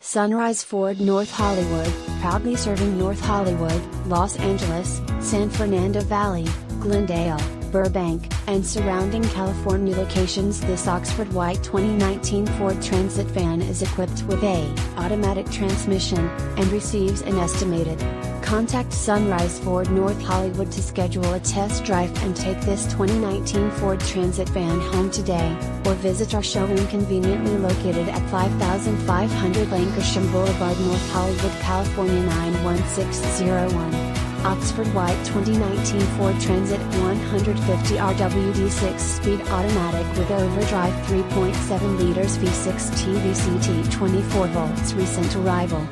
Sunrise Ford North Hollywood, proudly serving North Hollywood, Los Angeles, San Fernando Valley, Glendale, Burbank, and surrounding California locations. This Oxford White 2019 Ford Transit van is equipped with a automatic transmission, and receives an estimated. Contact Sunrise Ford North Hollywood to schedule a test drive and take this 2019 Ford Transit van home today, or visit our showroom conveniently located at 5500 Lankershim Boulevard, North Hollywood, California 91601. Oxford White 2019 Ford Transit 150 RWD 6-speed automatic with Overdrive 3.7 liters V6 Ti-VCT 24 volts, recent arrival.